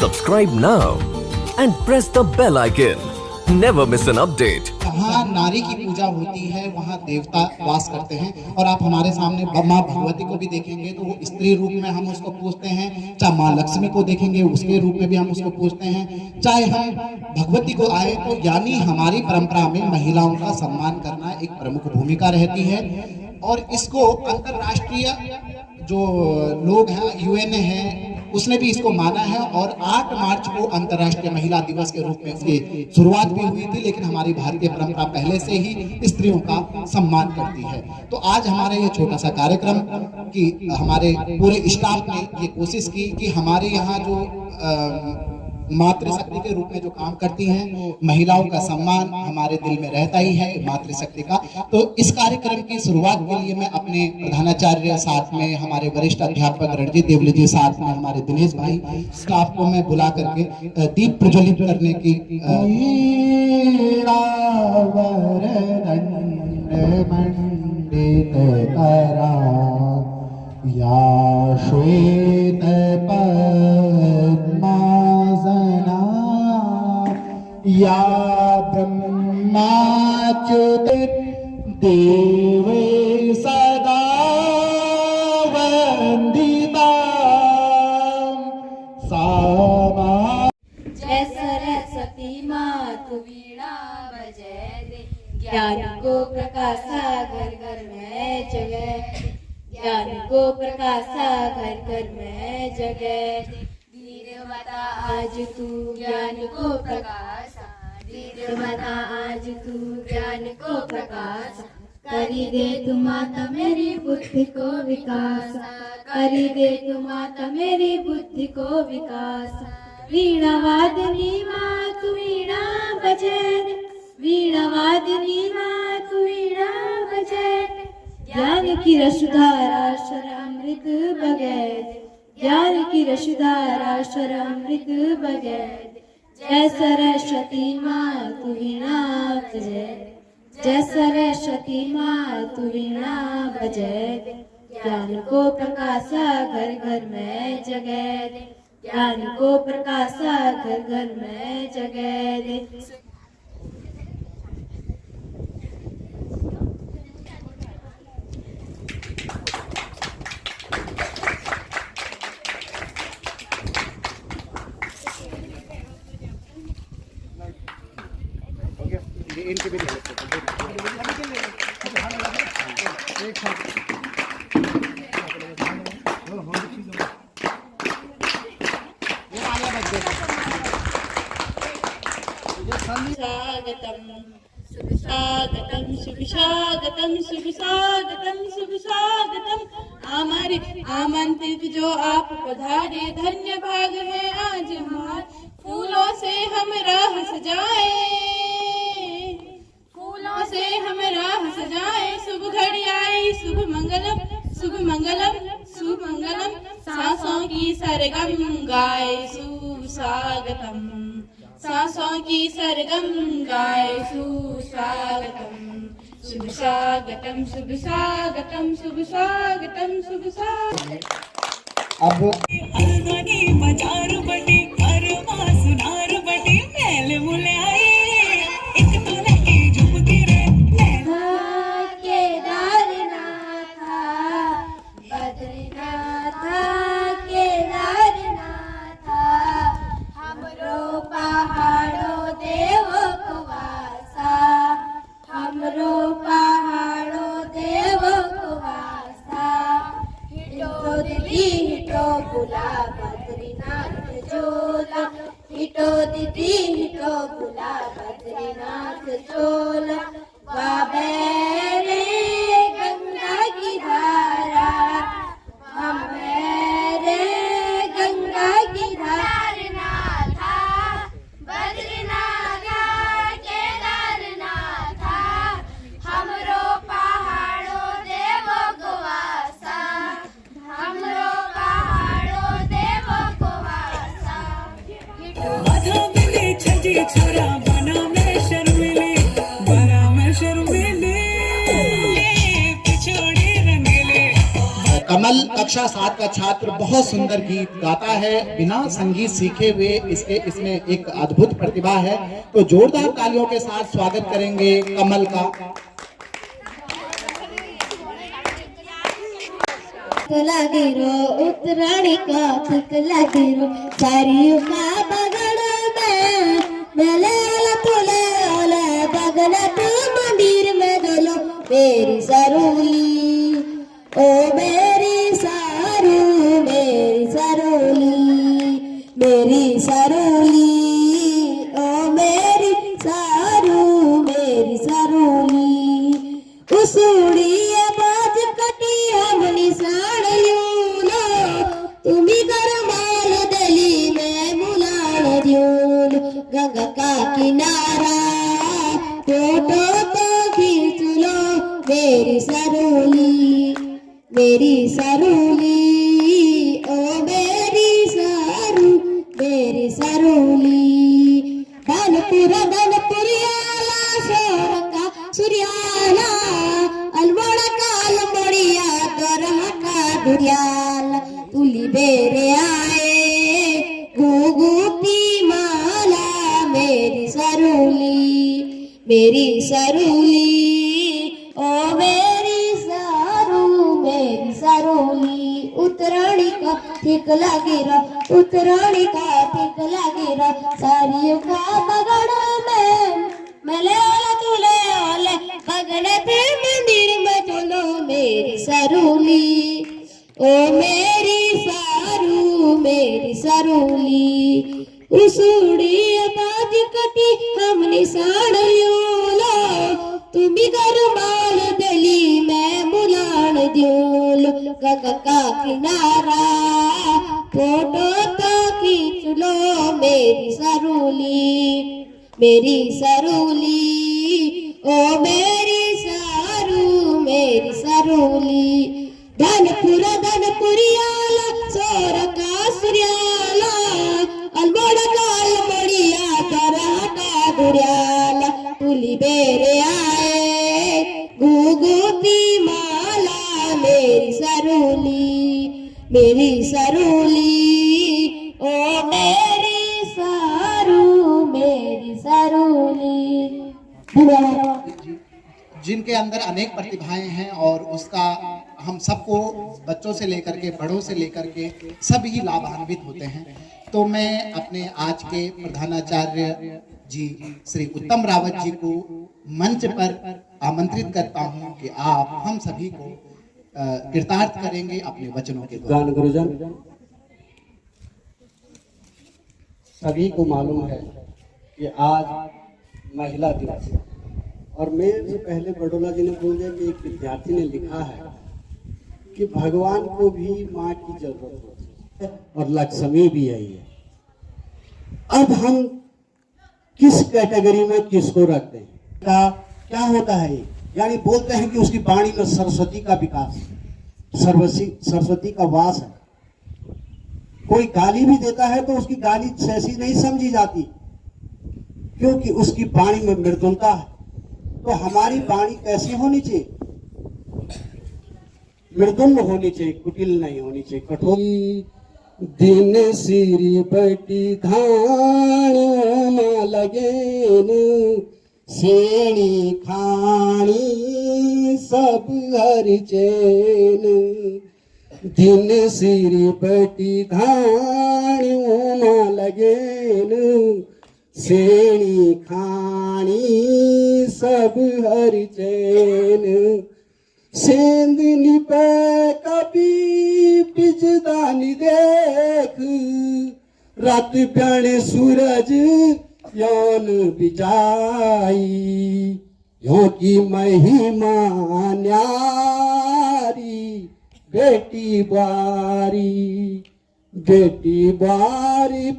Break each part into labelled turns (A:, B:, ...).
A: Subscribe now and press the bell icon. Never miss an update.
B: जहाँ नारी की पूजा होती है वहाँ देवता वास करते हैं। और आप हमारे सामने माँ भगवती को भी देखेंगे तो वो स्त्री रूप में हम उसको पूजते हैं, चाहे माँ लक्ष्मी को देखेंगे उसके रूप में भी हम उसको पूजते हैं, चाहे हम भगवती को आए तो यानी हमारी परंपरा में महिलाओं का सम्मान करना एक प्रमुख भूमिका रहती है। और इसको अंतर्राष्ट्रीय जो लोग हैं, यूएन है, उसने भी इसको माना है। और 8 मार्च को अंतर्राष्ट्रीय महिला दिवस के रूप में इसकी शुरुआत भी हुई थी, लेकिन हमारी भारतीय परंपरा पहले से ही स्त्रियों का सम्मान करती है। तो आज हमारा ये छोटा सा कार्यक्रम कि हमारे पूरे स्टाफ ने ये कोशिश की कि हमारे यहाँ जो मातृशक्ति के रूप में जो काम करती हैं, महिलाओं का सम्मान हमारे दिल में रहता ही है मातृशक्ति का। तो इस कार्यक्रम की शुरुआत के लिए मैं अपने प्रधानाचार्य साथ में हमारे वरिष्ठ अध्यापक रणजीत देवली जी, साथ में हमारे दिनेश भाई, स्टाफ को मैं बुला करके दीप प्रज्वलित करने की या श्वेत या ब्रह्माच्युत देवे सदा वंदिता सामा।
C: जय सरस्वती मातु वीणा बजाए दे, ज्ञान को प्रकाशा घर घर में जगह, ज्ञान को प्रकाशा घर घर में जगह। धीरे माता आज तू ज्ञान को प्रकाशा, धीरे माता आज तू ज्ञान को प्रकाशा। करी दे तू माता मेरी बुद्धि को विकास, करी दे तू माता मेरी बुद्धि को विकास। वीणा वादनी मातु वीणा बजाए दे, वीणा वादनी मातु वीणा बजाए दे। ज्ञान की रसधारा शरामृत बगाए दे, ज्ञान की रसधारा शरामृत बगाए दे। जय सरस्वती मातु वीणा बजाए दे, जय सरस्वती मातु वीणा बजाए दे। ज्ञान को प्रकाशा घर घर में जगाए दे, ज्ञान को प्रकाशा घर घर में जगाए दे।
B: इनके भी ले लेते हैं एक साथ।
C: स्वागतम शुभ स्वागतम शुभ स्वागतम शुभ स्वागतम। हमारे आमंत्रित जो आप पधारे, धन्य भाग है आज हमार। फूलों से हम राह सजाए, फूलों से हम राह सजाए। शुभ घड़ी आई शुभ मंगलम, शुभ मंगलम शुभ मंगलम। सांसों की सरगम गाए सुस्वागतम, सांसों की सरगम गाए सुस्वागतम। शुभ स्वागतम शुभ स्वागतम शुभ स्वागतम शुभ स्वागतम।
B: अब
D: मजार बटी अरमा सुनार बटी मेल मुले आई एक तोले की झुमकी रे।
C: केदारनाथ बद्रीनाथ केदारनाथ, हमरो पहाड़ो देव को वासा, हमरो पहाड़ो देव को वासा। हिटो दीदी हिटो बुला बद्रीनाथ झोला, हिटो दीदी हिटो बुला बद्रीनाथ झोला। बाबे रे गंगा की धारा, हमारे गंगा की धारनाथ, बद्रीनाथ केदारनाथ, हमरो पहाड़ो देव को वासा, हमरो पहाड़ो देव को वासा।
D: बाधा मिले छजी छोरा बना में शर्मिले, बना में शर्मिले।
B: कमल कक्षा 7 का छात्र बहुत सुंदर गीत गाता है, बिना संगीत सीखे हुए इसमें एक अद्भुत प्रतिभा है। तो जोरदार तालियों के साथ स्वागत करेंगे कमल का।
C: लागिरो उतराणी का थिक लागिरो सारियों का बगड़ में मेले तुले ओले बगड़ तू मंदिर में दोलो मेरी सरोली ओ मेरी सारू मेरी सरोली मेरी सरोली ओ मेरी सारू मेरी सरोली उसुड़ी बाज कटी हमनी साड़ियोलो तुम्ही गरमाल दली में मुलाण दियोलो गंगा का किनारा फोटो तो खींच लो मेरी सरोली मेरी सरोली ओ मेरी सारू मेरी सरोली धनपुरियाला सोरका सूर्याला अलवड़ा काल मोड़िया दरहा का दुरियाला तुली बेरे आए गुगुती माला मेरी सरोली मेरी सरोली ओ मेरी सारू मेरी सरोली उतराणी का ठीक लागेरा उतराणी का ठीक लागेरा सारियों का बगड़ में मले ओले तुले ओले बगड़े थे मंदिर में चलो मेरी सरोली ओ मेरी सारू मेरी सरोली उसुड़ी बाज कटी हमने साड़ियोलो तुम्ही गरमाल दली में मुलाण दियोलो गंगा का किनारा फोटो तो खींच लो मेरी सरोली मेरी सरोली ओ मेरी सारू मेरी सरोली धनपुरियाला सोरका सूर्याला अलमोड़ा काल मोड़िया दरहा का दुरियाला तुली बेरे आए गुगुती माला मेरी सरोली ओ मेरी सारू मेरी सरोली। धन्यवाद।
B: जिनके अंदर अनेक प्रतिभाएं हैं और उसका हम सबको बच्चों से लेकर के बड़ों से लेकर के सभी लाभान्वित होते हैं। तो मैं अपने आज के प्रधानाचार्य जी श्री उत्तम रावत जी को मंच पर आमंत्रित करता हूं कि आप हम सभी को कृतार्थ करेंगे अपने वचनों के द्वारा।
E: गुरुजन, सभी को मालूम है कि आज महिला दिवस है और मेरे से पहले बडोला जी ने बोल दिया कि एक विद्यार्थी ने लिखा है कि भगवान को भी माँ की जरूरत होती है और लक्ष्मी भी यही है। अब हम किस कैटेगरी में किसको रखते हैं का क्या होता है, यानी बोलते हैं कि उसकी वाणी में सरस्वती का विकास, सरस्वती का वास है। कोई गाली भी देता है तो उसकी गाली ऐसी नहीं समझी जाती क्योंकि उसकी वाणी में मृदुलता है। तो हमारी वाणी कैसी होनी चाहिए? मृदुल होनी चाहिए, कुटिल नहीं होनी चाहिए, कठोर। दिन सिरी बटी धान लगेन सेणी खाणी सब हर चैन। दिन सिरी बटी धान लगेन सेणी खाणी सब हर चैन। सेंदनी पे कभी बिजदानी देख रात प्याणे सूरज यौन बिजाई। यो की महिमा न्यारी बेटी बारी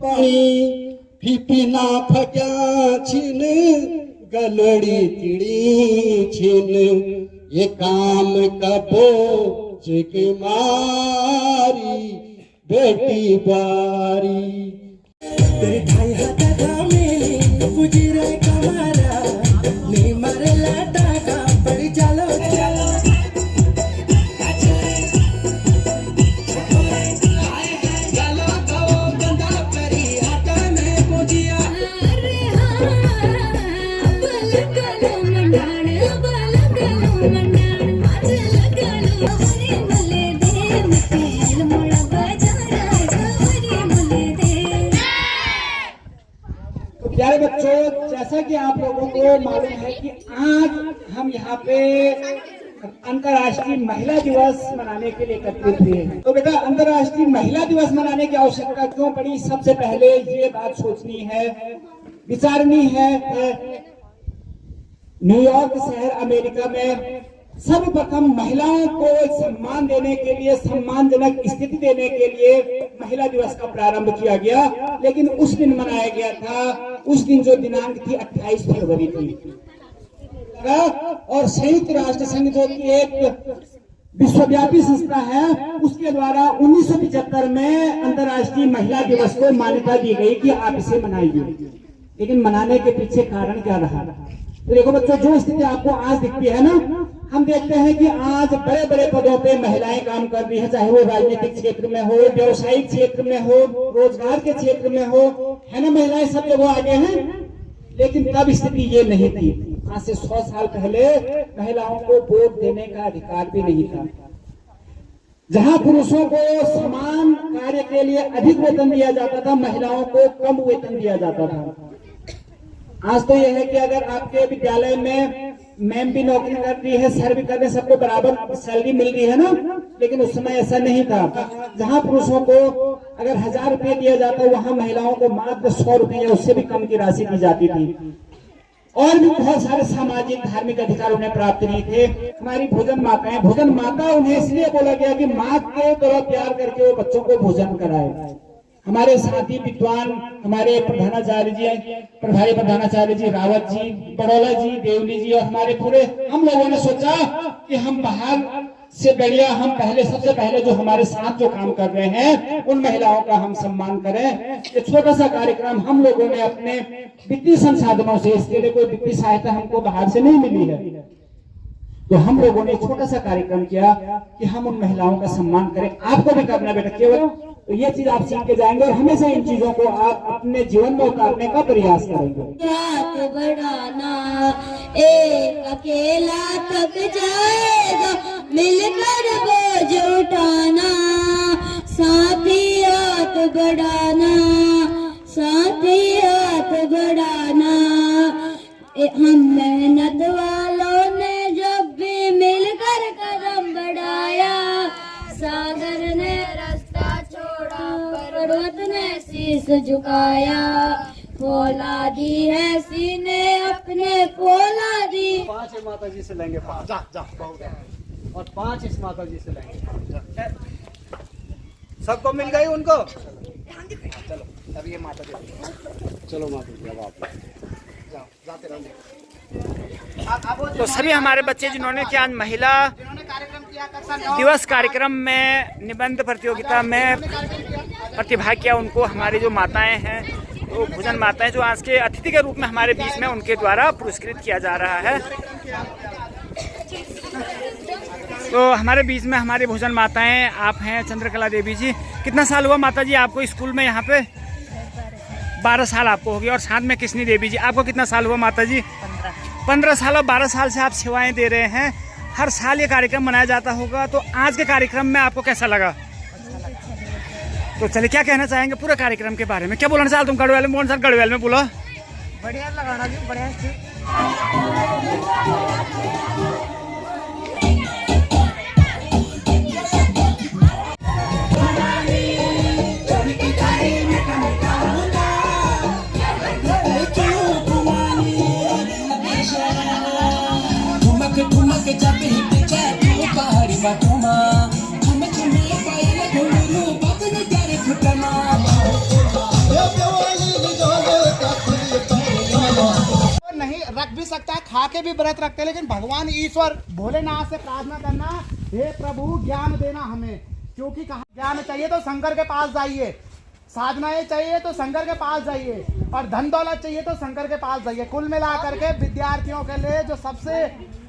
E: पाई फिपिना फक्या छिन गलड़ी तिड़ी छिन। ये काम कबो के मारी बेटी बारी। तेरे ढाई हाथ थामे गुजरे कमारा नी मरे लाटा का पड़ चलो चलो।
F: प्यारे बच्चों, जैसा कि आप लोगों को मालूम है कि आज हम यहाँ पे अंतर्राष्ट्रीय महिला दिवस मनाने के लिए एकत्रित हुए हैं। तो बेटा, अंतर्राष्ट्रीय महिला दिवस मनाने की आवश्यकता क्यों पड़ी? सबसे पहले ये बात सोचनी है, विचारनी है। न्यूयॉर्क शहर अमेरिका में सर्वप्रथम महिलाओं को सम्मान देने के लिए, सम्मानजनक स्थिति देने के लिए महिला दिवस का प्रारंभ किया गया। लेकिन उस दिन मनाया गया था, उस दिन जो दिनांक थी 28 फरवरी थी। और संयुक्त राष्ट्र संघ जो कि एक विश्वव्यापी संस्था है, उसके द्वारा 1975 में अंतर्राष्ट्रीय महिला दिवस को मान्यता दी गई कि आप इसे मनाइए। लेकिन मनाने के पीछे कारण क्या रहा? तो देखो बच्चों, जो स्थिति आपको आज दिखती है ना, हम देखते हैं कि आज बड़े बड़े पदों पे महिलाएं काम कर रही है, चाहे वो राजनीतिक क्षेत्र में हो, व्यवसायिक क्षेत्र में हो, रोजगार के क्षेत्र में हो, है ना, महिलाएं सब जगह आगे हैं। लेकिन तब स्थिति ये नहीं थी। आज से 100 साल पहले महिलाओं को वोट देने का अधिकार भी नहीं था। जहां पुरुषों को समान कार्य के लिए अधिक वेतन दिया जाता था, महिलाओं को कम वेतन दिया जाता था। आज तो यह है कि अगर आपके विद्यालय में मैम भी नौकरी कर रही है, सर भी कर रहे हैं, सबको बराबर सैलरी मिल रही है ना। लेकिन उस समय ऐसा नहीं था। जहां पुरुषों को अगर 1000 रुपये दिया जाता, वहां महिलाओं को मात्र 100 रुपये या उससे भी कम की राशि दी जाती थी। और भी बहुत सारे सामाजिक धार्मिक अधिकार उन्हें प्राप्त नहीं थे। हमारी भोजन माताएं, भोजन माता उन्हें इसलिए बोला गया कि माँ के तरह प्यार करके वो बच्चों को भोजन कराए। हमारे साथी विद्वान, हमारे प्रधानाचार्य जी, प्रभारी प्रधानाचार्य जी रावत जी, बड़ौला जी, देवली जी और हमारे पूरे हम लोगों ने सोचा कि हम बाहर से बढ़िया हम पहले, सबसे पहले जो हमारे साथ जो काम कर रहे हैं उन महिलाओं का हम सम्मान करें। ये छोटा सा कार्यक्रम हम लोगों ने अपने वित्तीय संसाधनों से, इसके लिए कोई वित्तीय सहायता हमको बाहर से नहीं मिली है, तो हम लोगों ने छोटा सा कार्यक्रम किया कि हम उन महिलाओं का सम्मान करें। आपको भी करना बेटा, केवल तो ये चीज आप सीख के जाएंगे और हमेशा इन चीजों को आप अपने जीवन में उतारने का प्रयास करेंगे।
C: हाथ बढ़ाना, एक अकेला थक जाएगा, मिलकर बोझ उठाना, साथी हाथ बढ़ाना, साथी हाथ बढ़ाना। हम मेहनत वालों ने जब भी मिलकर कदम बढ़ाया, सागर ने रास्ता छोड़ा, पर्वत ने शीश झुकाया, फौलादी है सीने अपने फौलादी।
E: 5 माता जी से लेंगे, 5 और 5 इस माता जी से लेंगे। सबको मिल गई उनको? चलो अब ये माता जी, चलो माता जी अब आप जाते रहोगे।
G: तो सभी हमारे बच्चे जिन्होंने कि आज महिला दिवस कार्यक्रम में निबंध प्रतियोगिता में प्रतिभाग किया, उनको हमारी जो माताएं हैं, वो भोजन माताएं जो आज के अतिथि के रूप में हमारे बीच में, उनके द्वारा पुरस्कृत किया जा रहा है। तो हमारे बीच में हमारी भोजन माताएं आप हैं चंद्रकला देवी जी। कितना साल हुआ माता जी आपको स्कूल में यहाँ पे? 12 साल आपको हो गई। और साथ में किशनी देवी जी, आपको कितना साल हुआ माता जी? 15 साल। और 12 साल से आप सेवाएं दे रहे हैं। हर साल ये कार्यक्रम मनाया जाता होगा, तो आज के कार्यक्रम में आपको कैसा लगा? तो चलिए, क्या कहना चाहेंगे पूरे कार्यक्रम के बारे में? क्या बोलना चाहते तुम गढ़वाल में? मोहन सर गढ़वाल में बोलो।
H: बढ़िया लगाना जी, बढ़िया।
B: नहीं रख भी सकता है, खा के भी व्रत रखते हैं, लेकिन भगवान ईश्वर भोलेनाथ से प्रार्थना करना, हे प्रभु ज्ञान देना हमें, क्योंकि कहा ज्ञान चाहिए तो शंकर के पास जाइए, साधनाएं चाहिए तो शंकर के पास जाइए, और धन दौलत चाहिए तो शंकर के पास जाइए। कुल मिलाकर के विद्यार्थियों के लिए जो सबसे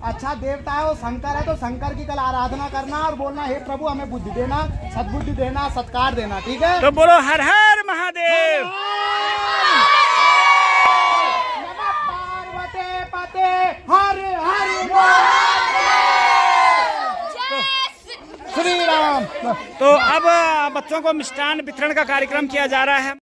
B: अच्छा देवता है वो शंकर है, तो शंकर की कल आराधना करना और बोलना, हे प्रभु हमें बुद्धि देना, सद्बुद्धि देना, सत्कार देना। ठीक है,
G: तो बोलो हर हर महादेव।
B: हर हर श्री राम।
G: तो अब बच्चों को मिष्ठान वितरण का कार्यक्रम किया जा रहा है।